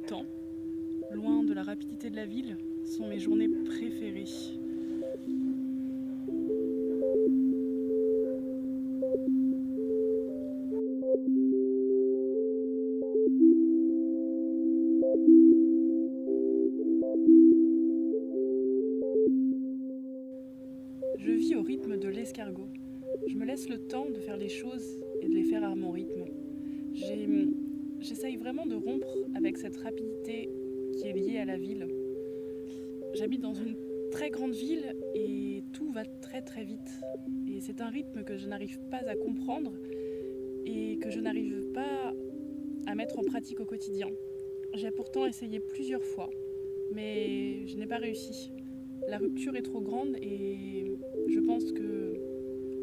temps, loin de la rapidité de la ville, sont mes journées préférées. Je vis au rythme de l'escargot. Je me laisse le temps de faire les choses et de les faire à mon rythme. J'essaye vraiment de rompre avec cette rapidité qui est liée à la ville. J'habite dans une très grande ville et tout va très très vite. Et c'est un rythme que je n'arrive pas à comprendre et que je n'arrive pas à mettre en pratique au quotidien. J'ai pourtant essayé plusieurs fois, mais je n'ai pas réussi. La rupture est trop grande et je pense que,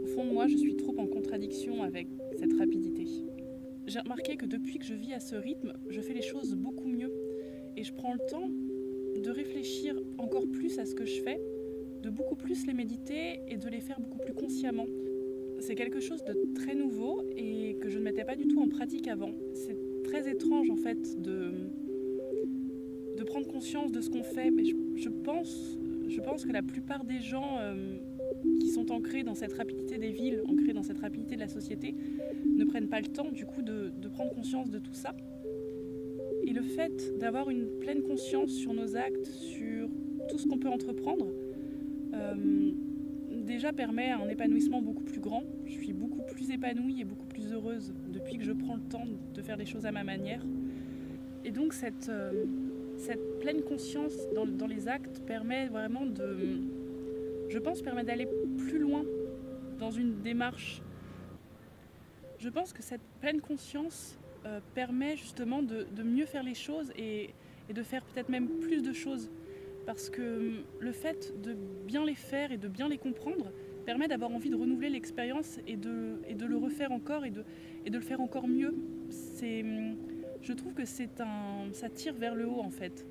au fond de moi, je suis trop en contradiction avec cette rapidité. J'ai remarqué que depuis que je vis à ce rythme, je fais les choses beaucoup mieux et je prends le temps de réfléchir encore plus à ce que je fais, de beaucoup plus les méditer et de les faire beaucoup plus consciemment. C'est quelque chose de très nouveau et que je ne mettais pas du tout en pratique avant. C'est très étrange en fait de prendre conscience de ce qu'on fait, mais je pense que la plupart des gens qui sont ancrés dans cette rapidité des villes, ancrés dans cette rapidité de la société, ne prennent pas le temps du coup de prendre conscience de tout ça. Et le fait d'avoir une pleine conscience sur nos actes, sur tout ce qu'on peut entreprendre, déjà permet un épanouissement beaucoup plus grand. Je suis beaucoup plus épanouie et beaucoup plus heureuse depuis que je prends le temps de faire les choses à ma manière. Et donc cette pleine conscience dans les actes permet vraiment permet d'aller plus loin dans une démarche. Je pense que cette pleine conscience permet justement de mieux faire les choses et de faire peut-être même plus de choses. Parce que le fait de bien les faire et de bien les comprendre permet d'avoir envie de renouveler l'expérience et de le refaire encore et de le faire encore mieux. Je trouve que ça tire vers le haut en fait.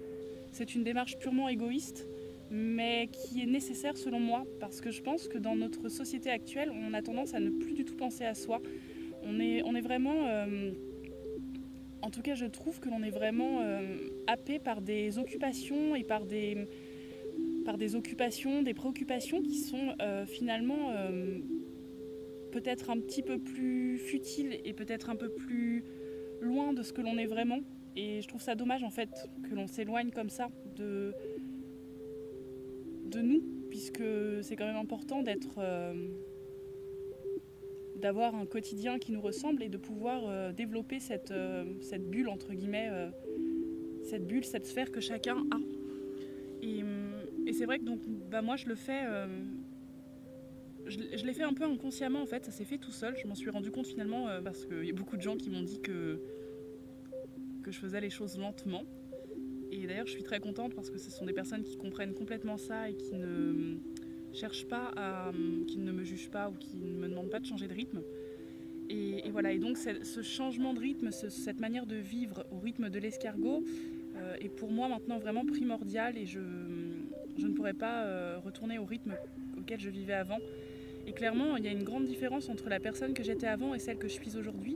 C'est une démarche purement égoïste, mais qui est nécessaire selon moi, parce que je pense que dans notre société actuelle, on a tendance à ne plus du tout penser à soi. On est vraiment... en tout cas, je trouve que l'on est vraiment happé par des occupations et par des occupations, des préoccupations qui sont finalement peut-être un petit peu plus futiles et peut-être un peu plus loin de ce que l'on est vraiment. Et je trouve ça dommage en fait que l'on s'éloigne comme ça de nous, puisque c'est quand même important d'avoir un quotidien qui nous ressemble et de pouvoir développer cette bulle, entre guillemets, cette sphère que chacun a. Et c'est vrai que donc, moi je le fais, je l'ai fait un peu inconsciemment en fait, ça s'est fait tout seul. Je m'en suis rendu compte finalement parce qu'il y a beaucoup de gens qui m'ont dit que je faisais les choses lentement. Et d'ailleurs je suis très contente parce que ce sont des personnes qui comprennent complètement ça et qui ne cherchent pas qui ne me jugent pas ou qui ne me demandent pas de changer de rythme. Et voilà, et donc ce changement de rythme, cette manière de vivre au rythme de l'escargot est pour moi maintenant vraiment primordial et je ne pourrais pas retourner au rythme auquel je vivais avant. Et clairement, il y a une grande différence entre la personne que j'étais avant et celle que je suis aujourd'hui.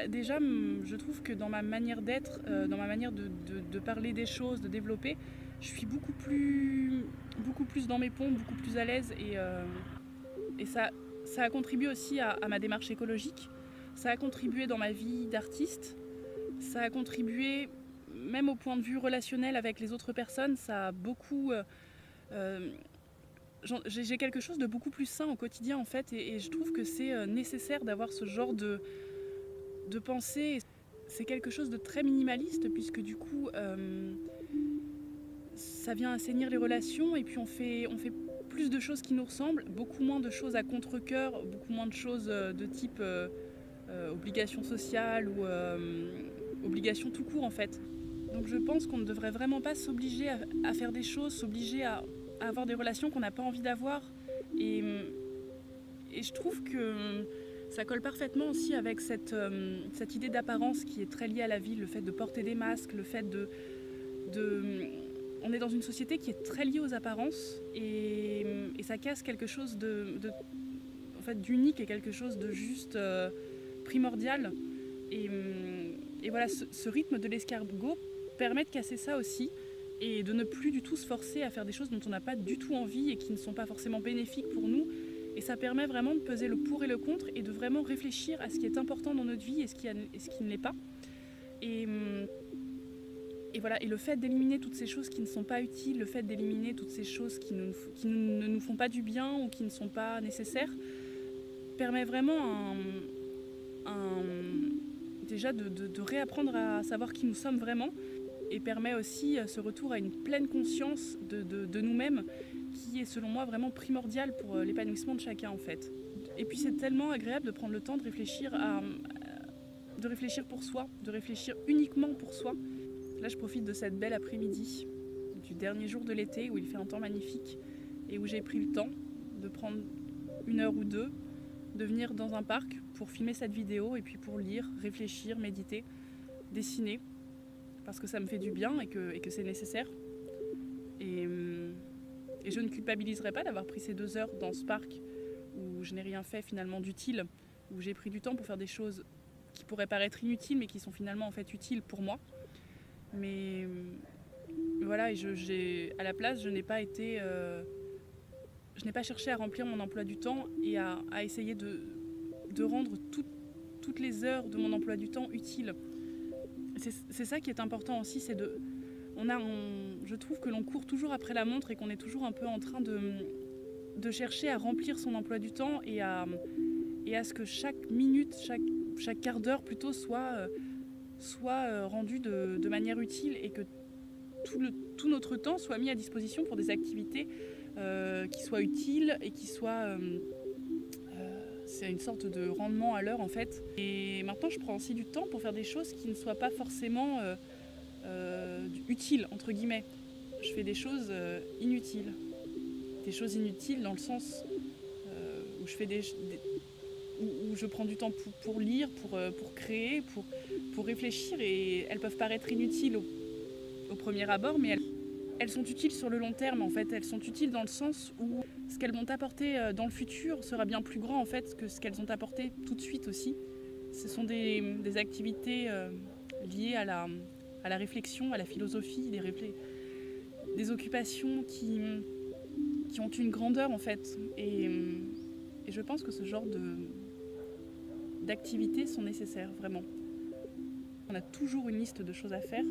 Déjà, je trouve que dans ma manière d'être, dans ma manière de parler des choses, de développer, je suis beaucoup plus dans mes pompes, beaucoup plus à l'aise et ça a contribué aussi à ma démarche écologique. Ça a contribué dans ma vie d'artiste. Ça a contribué même au point de vue relationnel avec les autres personnes. Ça a beaucoup... j'ai quelque chose de beaucoup plus sain au quotidien en fait et je trouve que c'est nécessaire d'avoir ce genre de pensée. C'est quelque chose de très minimaliste puisque du coup ça vient assainir les relations et puis on fait plus de choses qui nous ressemblent, beaucoup moins de choses à contre-cœur, beaucoup moins de choses de type obligation sociale ou obligation tout court en fait. Donc je pense qu'on ne devrait vraiment pas s'obliger à faire des choses, s'obliger à avoir des relations qu'on n'a pas envie d'avoir. Et je trouve que ça colle parfaitement aussi avec cette idée d'apparence qui est très liée à la vie, le fait de porter des masques, le fait de on est dans une société qui est très liée aux apparences et ça casse quelque chose en fait, d'unique et quelque chose de juste primordial. Et Et voilà, ce rythme de l'escargot permet de casser ça aussi et de ne plus du tout se forcer à faire des choses dont on n'a pas du tout envie et qui ne sont pas forcément bénéfiques pour nous. Et ça permet vraiment de peser le pour et le contre et de vraiment réfléchir à ce qui est important dans notre vie et ce qui ne l'est pas. Et voilà, et le fait d'éliminer toutes ces choses qui ne sont pas utiles, le fait d'éliminer toutes ces choses qui ne nous font pas du bien ou qui ne sont pas nécessaires, permet vraiment déjà de réapprendre à savoir qui nous sommes vraiment et permet aussi ce retour à une pleine conscience de nous-mêmes qui est selon moi vraiment primordial pour l'épanouissement de chacun en fait. Et puis c'est tellement agréable de prendre le temps de réfléchir pour soi, de réfléchir uniquement pour soi. Là je profite de cette belle après-midi du dernier jour de l'été où il fait un temps magnifique et où j'ai pris le temps de prendre 1 heure ou 2, de venir dans un parc pour filmer cette vidéo et puis pour lire, réfléchir, méditer, dessiner parce que ça me fait du bien et que c'est nécessaire. Et je ne culpabiliserai pas d'avoir pris ces 2 heures dans ce parc où je n'ai rien fait finalement d'utile, où j'ai pris du temps pour faire des choses qui pourraient paraître inutiles mais qui sont finalement en fait utiles pour moi. Mais voilà, et à la place, je n'ai pas cherché à remplir mon emploi du temps et à essayer de rendre toutes les heures de mon emploi du temps utiles. C'est ça qui est important aussi, c'est je trouve que l'on court toujours après la montre et qu'on est toujours un peu en train de chercher à remplir son emploi du temps et à ce que chaque minute, chaque quart d'heure plutôt soit rendu de manière utile et que tout notre temps soit mis à disposition pour des activités qui soient utiles et qui soient... c'est une sorte de rendement à l'heure en fait. Et maintenant je prends aussi du temps pour faire des choses qui ne soient pas forcément utiles entre guillemets. Je fais des choses inutiles. Des choses inutiles dans le sens où je fais où je prends du temps pour lire, pour créer, pour réfléchir et elles peuvent paraître inutiles au premier abord mais elles sont utiles sur le long terme en fait. Elles sont utiles dans le sens où ce qu'elles vont apporter dans le futur sera bien plus grand en fait que ce qu'elles ont apporté tout de suite aussi. Ce sont des activités liées à la réflexion, à la philosophie, des occupations qui ont une grandeur en fait. Et je pense que ce genre d'activités sont nécessaires vraiment. On a toujours une liste de choses à faire.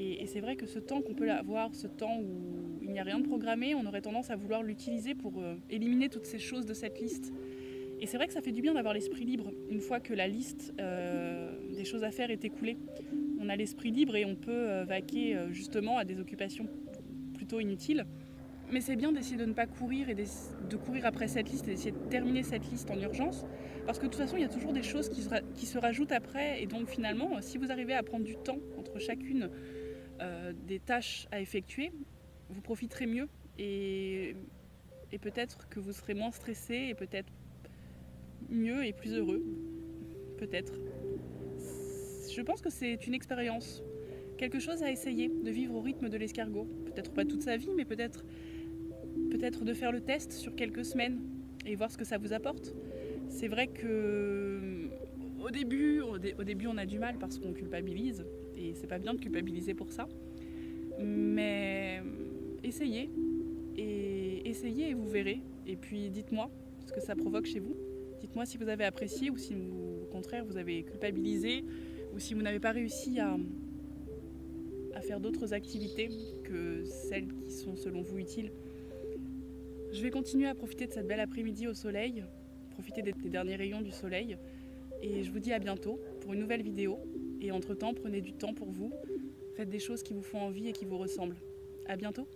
Et c'est vrai que ce temps qu'on peut avoir, ce temps où il n'y a rien de programmé, on aurait tendance à vouloir l'utiliser pour éliminer toutes ces choses de cette liste. Et c'est vrai que ça fait du bien d'avoir l'esprit libre. Une fois que la liste des choses à faire est écoulée, on a l'esprit libre et on peut vaquer justement à des occupations plutôt inutiles. Mais c'est bien d'essayer de ne pas courir et de courir après cette liste et d'essayer de terminer cette liste en urgence. Parce que de toute façon, il y a toujours des choses qui se rajoutent après. Et donc finalement, si vous arrivez à prendre du temps entre chacune des tâches à effectuer, vous profiterez mieux et peut-être que vous serez moins stressé et peut-être mieux et plus heureux. Peut-être. Je pense que c'est une expérience, quelque chose à essayer, de vivre au rythme de l'escargot. Peut-être pas toute sa vie, mais peut-être de faire le test sur quelques semaines et voir ce que ça vous apporte. C'est vrai que au début on a du mal parce qu'on culpabilise et c'est pas bien de culpabiliser pour ça. Mais essayez et vous verrez. Et puis dites-moi ce que ça provoque chez vous. Dites-moi si vous avez apprécié ou si au contraire vous avez culpabilisé ou si vous n'avez pas réussi à faire d'autres activités que celles qui sont selon vous utiles. Je vais continuer à profiter de cette belle après-midi au soleil, profiter des derniers rayons du soleil. Et je vous dis à bientôt pour une nouvelle vidéo. Et entre-temps, prenez du temps pour vous. Faites des choses qui vous font envie et qui vous ressemblent. À bientôt.